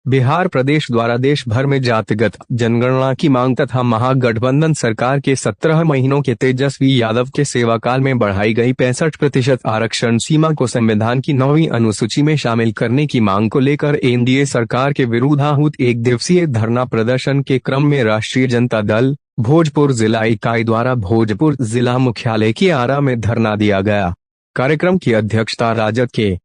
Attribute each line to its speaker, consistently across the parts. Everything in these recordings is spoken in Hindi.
Speaker 1: बिहार प्रदेश द्वारा देश भर में जातिगत जनगणना की मांग तथा महागठबंधन सरकार के 17 महीनों के तेजस्वी यादव के सेवाकाल में बढ़ाई गई 65% आरक्षण सीमा को संविधान की 9वीं अनुसूची में शामिल करने की मांग को लेकर एनडीए सरकार के विरुद्धाहुत एक दिवसीय धरना प्रदर्शन के क्रम में राष्ट्रीय जनता दल भोजपुर जिला इकाई द्वारा भोजपुर जिला मुख्यालय की आरा में धरना दिया गया। कार्यक्रम की अध्यक्षता राजद के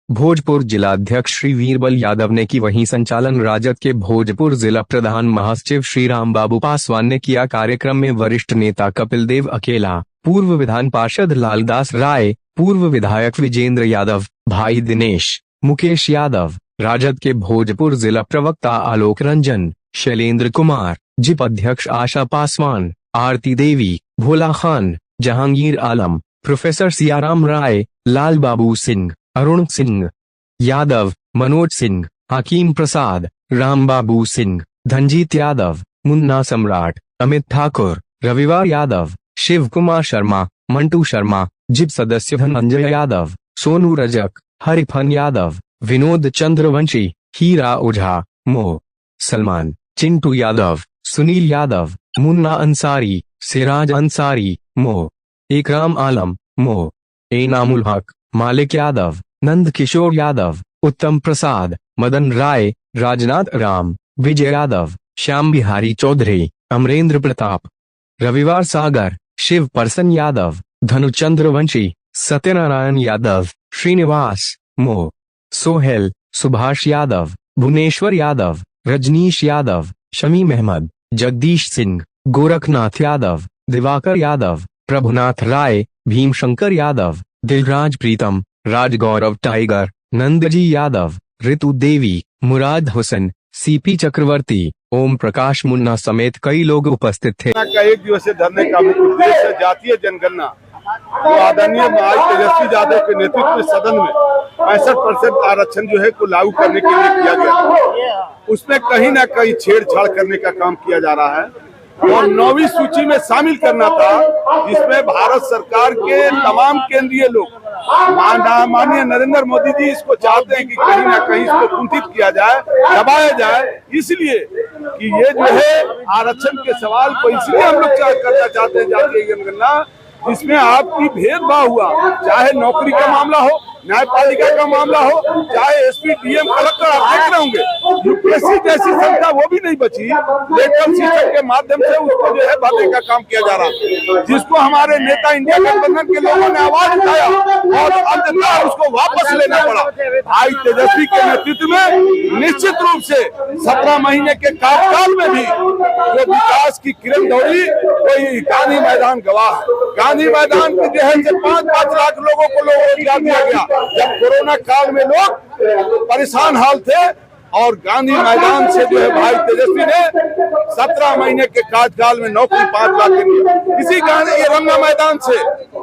Speaker 1: भोजपुर जिला अध्यक्ष श्री वीरबल यादव ने की, वहीं संचालन राजद के भोजपुर जिला प्रधान महासचिव श्री राम बाबू पासवान ने किया। कार्यक्रम में वरिष्ठ नेता कपिल देव अकेला, पूर्व विधान पार्षद लालदास राय, पूर्व विधायक विजेंद्र यादव, भाई दिनेश, मुकेश यादव, राजद के भोजपुर जिला प्रवक्ता आलोक रंजन, शैलेंद्र कुमार, जिप अध्यक्ष आशा पासवान, आरती देवी, भोला खान, जहांगीर आलम, प्रोफेसर सियाराम राय, लाल बाबू सिंह, अरुण सिंह यादव, मनोज सिंह, हकीम प्रसाद, राम बाबू सिंह, धनजीत यादव, मुन्ना सम्राट, अमित ठाकुर, रविवार यादव, शिव कुमार शर्मा, मंटू शर्मा, जिप सदस्य धनंजय यादव, सोनू रजक, हरिफन यादव, विनोद चंद्रवंशी, हीरा ओझा, मो सलमान, चिंटू यादव, सुनील यादव, मुन्ना अंसारी, सिराज अंसारी, मो इकराम आलम, मो एनामुल हक, मालिक यादव, नंद किशोर यादव, उत्तम प्रसाद, मदन राय, राजनाथ राम, विजय यादव, श्याम बिहारी चौधरी, अमरेंद्र प्रताप, रविवार सागर, शिव परसन यादव, धनुचंद्र वंशी, सत्यनारायण यादव, श्रीनिवास, मो सोहेल, सुभाष यादव, भुवनेश्वर यादव, रजनीश यादव, शमीम अहमद, जगदीश सिंह, गोरखनाथ यादव, दिवाकर यादव, प्रभुनाथ राय, भीमशंकर यादव, दिलराज प्रीतम, राजगौरव टाइगर, नंदजी यादव, ऋतु देवी, मुराद हुसैन, सीपी चक्रवर्ती, ओम प्रकाश मुन्ना समेत कई लोग उपस्थित थे।
Speaker 2: एक दिवसीय धरने का मुख्य उद्देश्य जातीय जनगणना तो आदरणीय भाई तेजस्वी यादव के नेतृत्व में सदन में 65% आरक्षण जो है को लागू करने के लिए किया गया। उसमें कहीं ना कहीं छेड़छाड़ करने का काम किया जा रहा है और 9वीं सूची में शामिल करना था, जिसमें भारत सरकार के तमाम केंद्रीय लोग माननीय नरेंद्र मोदी जी इसको चाहते हैं कि कहीं ना कहीं इसको कुंठित किया जाए, दबाया जाए, इसलिए कि ये जो है आरक्षण के सवाल को इसलिए हम लोग करना चाहते हैं जातीय जनगणना, जिसमें आपकी भेदभाव हुआ, चाहे नौकरी का मामला हो, न्यायपालिका का मामला हो, चाहे एसपी डीएम कलेक्टर, आप देख रहे होंगे यूपीएससी जैसी संख्या वो भी नहीं बची। लेटरल सिस्टम के माध्यम से उसको जो है भरने का काम किया जा रहा है, जिसको हमारे नेता इंडिया गठबंधन के लोगों ने आवाज उठाया और अंततः उसको वापस लेना पड़ा। भाई तेजस्वी के नेतृत्व में निश्चित रूप से 17 महीने के कार्यकाल में भी जो विकास की किरण दौड़ी, कोई गांधी मैदान गवाह है। गांधी मैदान के जो है 5-5 लाख लोगों को रोजगार दिया गया जब कोरोना काल में लोग परेशान हाल थे, और गांधी मैदान से जो है भाई तेजस्वी ने 17 महीने के कार्यकाल में नौकरी 5 लाख के दिया। इसी गांधी ये रमना मैदान से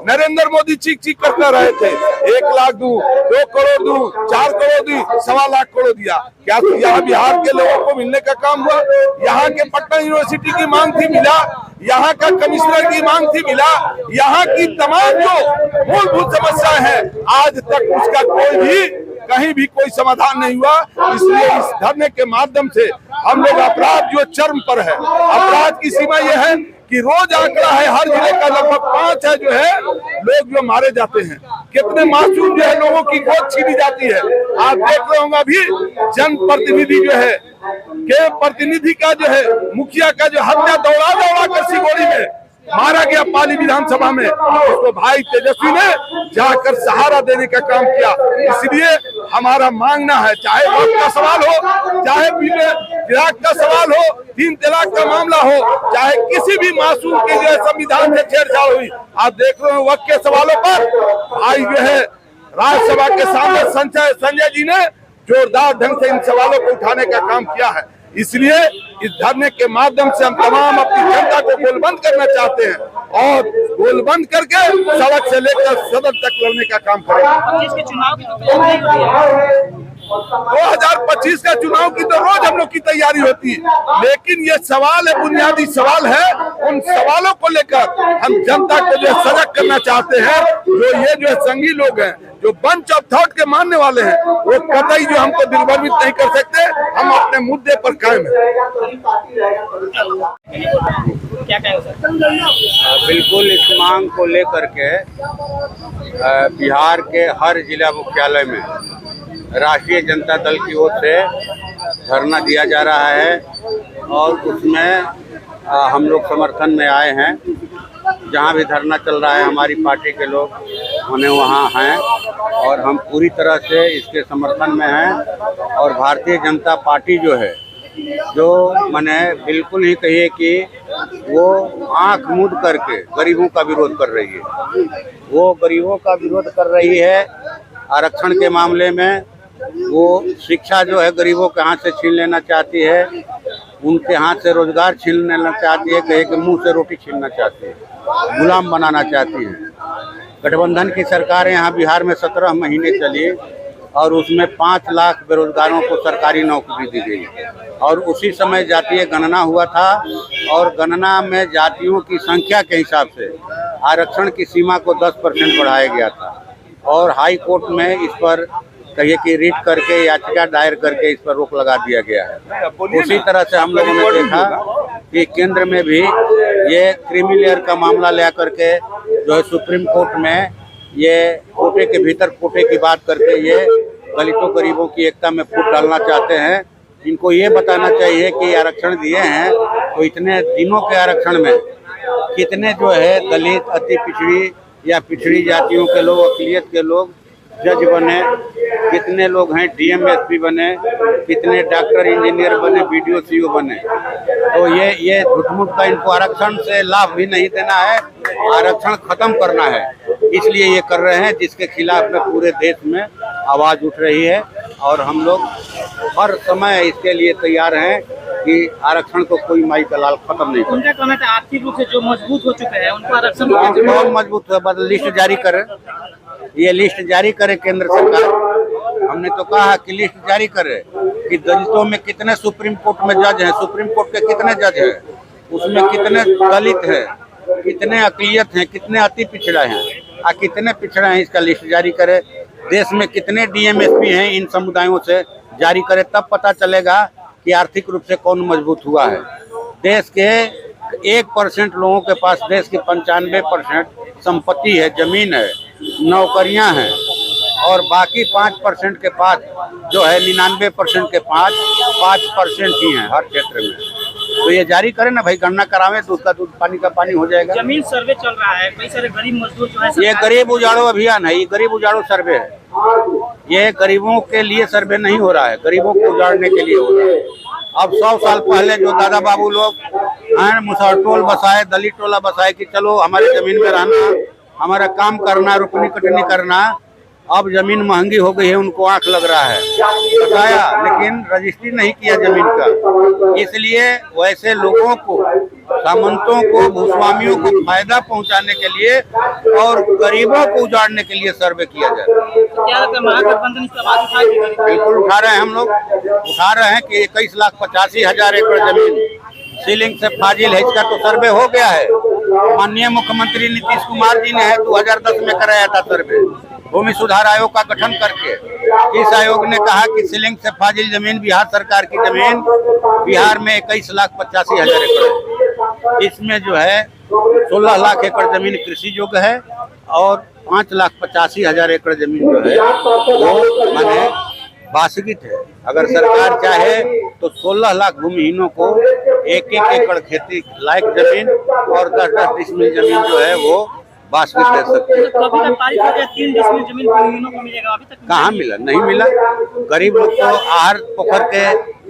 Speaker 2: नरेंद्र मोदी चीख करते रहे थे 1 लाख दूं, 2 करोड़ दूं, 4 करोड़ दी, 1.25 लाख करोड़ दिया। क्या तो यहाँ बिहार के लोगों को मिलने का काम हुआ? यहाँ के पटना यूनिवर्सिटी की मांग थी, मिला। यहाँ का कमिश्नर की मांग थी, मिला। यहाँ की तमाम जो मूलभूत समस्या है आज तक उसका कोई भी कहीं भी कोई समाधान नहीं हुआ। इसलिए इस धरने के माध्यम से हम लोग अपराध जो चरम पर है, अपराध की सीमा यह है कि रोज आंकड़ा है हर जिले का लगभग 5 है जो है लोग जो मारे जाते हैं। कितने मासूम जो है लोगों की गोद छीनी जाती है। आप देख रहे होंगे अभी जनप्रतिनिधि जो है के प्रतिनिधि का जो है मुखिया का जो हत्या दौड़ा कर सिगोड़ी में मारा गया पाली विधानसभा में, उसको भाई तेजस्वी ने जाकर सहारा देने का काम किया। इसलिए हमारा मांगना है, चाहे वक्त का सवाल हो, चाहे विराट का सवाल हो, 3 तलाक का मामला हो, चाहे किसी भी मासूम के जो संविधान से छेड़छाड़ हुई, आप देख रहे हो वक्त के सवालों पर भाई जो है राज्यसभा के सांसद संजय जी ने जोरदार ढंग से इन सवालों को उठाने का काम किया है। इसलिए इस धरने के माध्यम से हम तमाम अपनी जनता को गोलबंद करना चाहते हैं और गोलबंद करके सड़क से लेकर सदन तक लड़ने का काम करेंगे। 2025 का चुनाव की तो रोज हम लोग की तैयारी होती है, लेकिन ये सवाल है, बुनियादी सवाल है। उन सवालों को लेकर हम जनता को जो सजग करना चाहते हैं। जो संगी लोग हैं, जो बंच ऑफ थॉट के मानने वाले हैं, वो कतई जो हमको दिग्भ्रमित नहीं कर सकते। हम अपने मुद्दे पर कायम हैं।
Speaker 3: क्या कहेंगे सर?
Speaker 4: बिल्कुल इस मांग को लेकर के बिहार के हर जिला मुख्यालय में राष्ट्रीय जनता दल की ओर से धरना दिया जा रहा है और उसमें हम लोग समर्थन में आए हैं। जहां भी धरना चल रहा है हमारी पार्टी के लोग हमें वहां हैं और हम पूरी तरह से इसके समर्थन में हैं। और भारतीय जनता पार्टी जो है, जो मैंने बिल्कुल ही कहिए कि वो आंख मूंद करके गरीबों का विरोध कर रही है। वो गरीबों का विरोध कर रही है आरक्षण के मामले में। वो शिक्षा जो है गरीबों के हाथ से छीन लेना चाहती है, उनके हाथ से रोजगार छीन लेना चाहती है, कहे कि मुंह से रोटी छीनना चाहती है, गुलाम बनाना चाहती है। गठबंधन की सरकार यहाँ बिहार में 17 महीने चली और उसमें 5 लाख बेरोजगारों को सरकारी नौकरी दी गई और उसी समय जातीय गणना हुआ था और गणना में जातियों की संख्या के हिसाब से आरक्षण की सीमा को 10% बढ़ाया गया था और हाई कोर्ट में इस पर कहिए कि रिट करके याचिका दायर करके इस पर रोक लगा दिया गया है। उसी तरह से हम लोगों ने देखा कि केंद्र में भी ये क्रीमी लेयर का मामला ले करके जो है सुप्रीम कोर्ट में ये कोटे के भीतर कोटे की बात करके ये दलितों गरीबों की एकता में फूट डालना चाहते हैं। इनको ये बताना चाहिए कि आरक्षण दिए हैं तो इतने दिनों के आरक्षण में कितने जो है दलित, अति पिछड़ी या पिछड़ी जातियों के लोग, अक़लियत के लोग जज बने, कितने लोग हैं डीएम एसपी बने, कितने डॉक्टर इंजीनियर बने, बीडीओ सीओ बने। तो ये झूठ-मूठ का इनको आरक्षण से लाभ भी नहीं देना है, आरक्षण खत्म करना है, इसलिए ये कर रहे हैं, जिसके खिलाफ में पूरे देश में आवाज उठ रही है। और हम लोग हर समय इसके लिए तैयार हैं कि आरक्षण को कोई माई का लाल खत्म नहीं
Speaker 3: उनका कहना है आर्थिक रूप से जो मजबूत हो चुके हैं उनका आरक्षण
Speaker 4: बहुत मजबूत है। बस लिस्ट जारी करें, ये लिस्ट जारी करे केंद्र सरकार। हमने तो कहा कि लिस्ट जारी करे कि दलितों में कितने सुप्रीम कोर्ट में जज हैं, सुप्रीम कोर्ट के कितने जज हैं, उसमें कितने दलित हैं, कितने अक़लियत हैं, कितने अति पिछड़ा हैं और कितने पिछड़ा हैं, इसका लिस्ट जारी करे। देश में कितने डीएमएसपी हैं इन समुदायों से जारी करे, तब पता चलेगा कि आर्थिक रूप से कौन मजबूत हुआ है। देश के 1% लोगों के पास देश की 95% संपत्ति है, जमीन है, नौकरियां हैं और बाकी 5% के पास जो है 99% के पास 5% ही हैं हर क्षेत्र में। तो ये जारी करें ना भाई, गणना करावें तो उसका दूध पानी का पानी हो जाएगा।
Speaker 3: जमीन सर्वे चल रहा है, कई सारे गरीब मजदूर जो है,
Speaker 4: ये गरीब उजाड़ो अभियान है, ये गरीब उजाड़ो सर्वे है। ये गरीबों के लिए सर्वे नहीं हो रहा है, गरीबों को उजाड़ने के लिए हो रहा है। अब 100 साल पहले जो दादा बाबू लोग मुसहर टोल बसाए, दलित टोला बसाए कि चलो हमारी जमीन में रहना, हमारा काम करना, रोपनी कटनी करना, अब जमीन महंगी हो गई है, उनको आंख लग रहा है, बताया, लेकिन रजिस्ट्री नहीं किया जमीन का। इसलिए वैसे लोगों को, सामंतों को, भूस्वामियों को फायदा पहुंचाने के लिए और गरीबों को उजाड़ने के लिए सर्वे किया जाए।
Speaker 3: क्या लगता है महागठबंधन इस पर आवाज उठाएगी?
Speaker 4: बिल्कुल उठा रहे हैं, हम लोग उठा रहे हैं कि 21,85,000 एकड़ जमीन सीलिंग से फाजिल है, इसका तो सर्वे हो गया है। माननीय मुख्यमंत्री नीतीश कुमार जी ने 2010 में कराया था सर्वे, भूमि सुधार आयोग का गठन करके। इस आयोग ने कहा कि सीलिंग से फाजिल जमीन बिहार सरकार की जमीन बिहार में 21,85,000 एकड़ है। इसमें जो है 16 लाख एकड़ जमीन कृषि योग्य है और 5,85,000 एकड़ जमीन जो है वो माने वासगित है। अगर सरकार चाहे तो 16 लाख भूमिहीनों को 1-1 एकड़ खेती लायक जमीन और 10-10 डिसमिल जमीन जो है वो वासगित दे सकते हैं।
Speaker 3: कभी तक पारित हो गया 3 डिसमिल जमीन भूमिहीनों को मिलेगा, अभी तक
Speaker 4: कहाँ मिला? नहीं मिला। गरीब लोग तो आहर पोखर के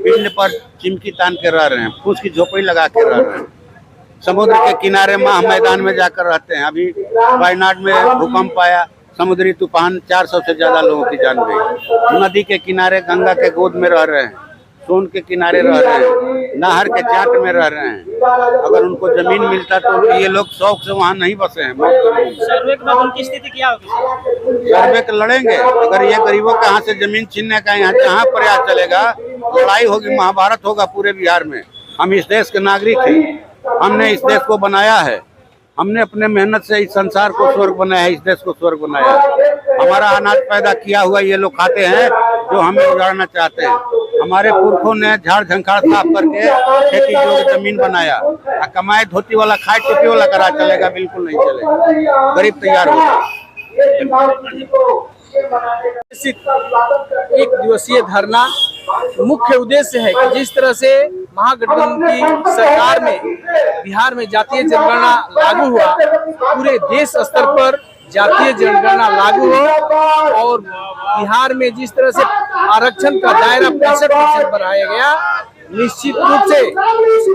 Speaker 4: पिंड पर चिमकी तान के रह रहे हैं, फूस की झोपड़ी लगा के रह रहे हैं, समुद्र के किनारे माह मैदान में जाकर रहते हैं। अभी वायनाड में भूकंप आया, समुद्री तूफान 400 से ज्यादा लोगों की जान गई। नदी के किनारे गंगा के गोद में रह रहे हैं, सोन के किनारे रह रहे हैं, नहर के चाट में रह रहे हैं। अगर उनको जमीन मिलता तो ये लोग शौक से वहाँ नहीं बसे हैं।
Speaker 3: सर्वे के बाद उनकी स्थिति क्या होगी?
Speaker 4: सर्वे के लड़ेंगे। अगर ये गरीबों के हाथ से जमीन छीनने का यहाँ जहाँ प्रयास चलेगा, लड़ाई होगी, महाभारत होगा पूरे बिहार में। हम इस देश के नागरिक हैं, हमने इस देश को बनाया है, हमने अपने मेहनत से इस संसार को स्वर्ग बनाया है, इस देश को स्वर्ग बनाया है। हमारा अनाज पैदा किया हुआ ये लोग खाते हैं जो हमें उजाड़ना चाहते हैं। हमारे पुरखों ने झाड़ झंखाड़ साफ करके खेती योग्य जमीन बनाया। कमाए धोती वाला खाए टोपी वाला करा चलेगा? बिल्कुल नहीं चलेगा। गरीब तैयार होगा।
Speaker 5: एक दिवसीय धरना मुख्य उद्देश्य है कि जिस तरह से महागठबंधन की सरकार में बिहार में जातीय जनगणना लागू हुआ, पूरे देश स्तर पर जातीय जनगणना लागू हो और बिहार में जिस तरह से आरक्षण का दायरा 65% बढ़ाया गया, निश्चित रूप से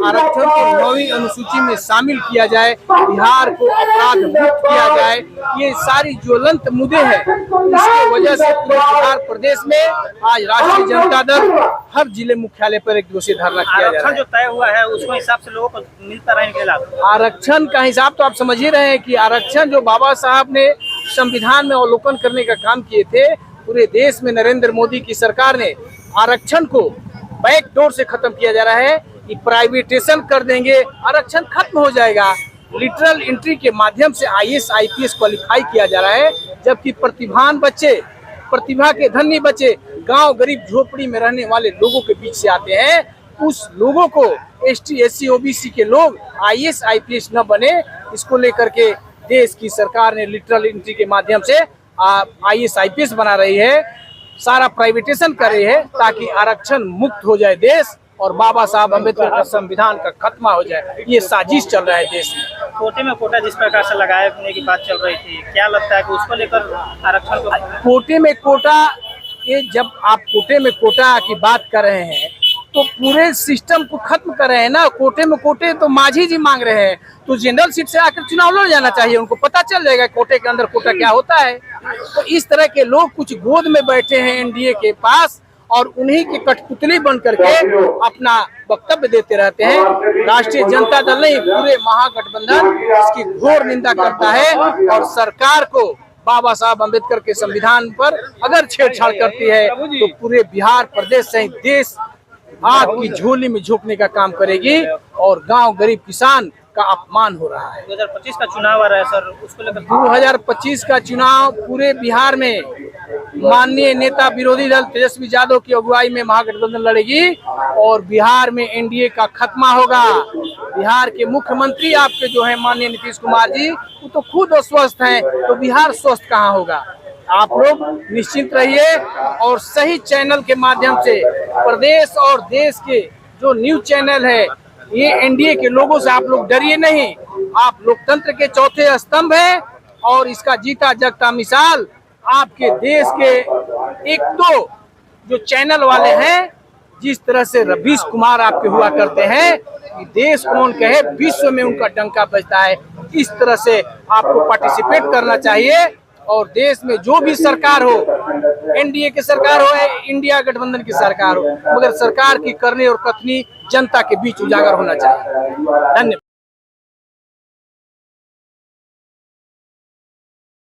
Speaker 5: आरक्षण को 9वीं अनुसूची में शामिल किया जाए, बिहार को अपराध मुक्त किया जाए। ये सारी ज्वलंत मुद्दे हैं। इसकी वजह से पूरे बिहार प्रदेश में आज राष्ट्रीय जनता दल हर जिले मुख्यालय पर एक दिवसीय धरना किया जा रहा है।
Speaker 3: आरक्षण जो तय हुआ है उसके हिसाब से लोगों को मिलता रहने के लाभ।
Speaker 5: आरक्षण का हिसाब तो आप समझ ही रहे हैं कि आरक्षण जो बाबा साहब ने संविधान में अवलोकन करने का काम किए थे, पूरे देश में नरेंद्र मोदी की सरकार ने आरक्षण को बैकडोर से खत्म किया जा रहा है कि प्राइवेटेशन कर देंगे, आरक्षण खत्म हो जाएगा। लिटरल एंट्री के माध्यम से IAS IPS क्वालिफाई किया जा रहा है, जबकि प्रतिभावान बच्चे, प्रतिभा के धनी बच्चे गांव गरीब झोपड़ी में रहने वाले लोगों के बीच से आते हैं। उस लोगों को ST SC OBC के लोग IAS IPS न बने, इसको लेकर के देश की सरकार ने लिटरल एंट्री के माध्यम से IAS IPS बना रही है, सारा प्राइवेटेशन कर रही है ताकि आरक्षण मुक्त हो जाए देश और बाबा साहब अम्बेडकर का संविधान का खत्मा हो जाए। ये साजिश चल रहा है देश में।
Speaker 3: कोटे में कोटा जिस प्रकार से लगाने की बात चल रही थी, क्या लगता है कि उसको लेकर आरक्षण को?
Speaker 5: कोटे में कोटा, ये जब आप कोटे में कोटा की बात कर रहे हैं तो पूरे सिस्टम को खत्म कर रहे हैं ना। कोटे में कोटे तो मांझी जी मांग रहे हैं, तो जनरल सीट से आकर चुनाव लड़ जाना चाहिए, उनको पता चल जाएगा कोटे के अंदर कोटा क्या होता है। तो इस तरह के लोग कुछ गोद में बैठे हैं एनडीए के पास और उन्हीं की कठपुतली बन करके अपना वक्तव्य देते रहते हैं। राष्ट्रीय जनता दल नहीं, पूरे महागठबंधन इसकी घोर निंदा करता है और सरकार को बाबा साहब अम्बेडकर के संविधान पर अगर छेड़छाड़ करती है तो पूरे बिहार प्रदेश सहित देश आग की झोली में झोंकने का काम करेगी और गांव गरीब किसान का अपमान हो रहा है।
Speaker 3: 2025 का चुनाव आ रहा है सर, उसको लेकर
Speaker 5: 2025 का चुनाव पूरे बिहार में माननीय नेता विरोधी दल तेजस्वी यादव की अगुवाई में महागठबंधन लड़ेगी और बिहार में एनडीए का खत्मा होगा। बिहार के मुख्यमंत्री आपके जो है माननीय नीतीश कुमार जी, वो तो खुद अस्वस्थ हैं, तो बिहार स्वस्थ कहाँ होगा। आप लोग निश्चिंत रहिए और सही चैनल के माध्यम से प्रदेश और देश के जो न्यूज चैनल है, ये एनडीए के लोगों से आप लोग डरिए नहीं। आप लोकतंत्र के चौथे स्तंभ हैं और इसका जीता जगता मिसाल आपके देश के एक दो जो चैनल वाले हैं, जिस तरह से रवीश कुमार आपके हुआ करते हैं कि देश कौन कहे विश्व में उनका डंका बजता है। इस तरह से आपको पार्टिसिपेट करना चाहिए और देश में जो भी सरकार हो, एनडीए की सरकार हो या इंडिया गठबंधन की सरकार हो, मगर सरकार की करनी और कथनी जनता के बीच उजागर होना चाहिए। धन्यवाद।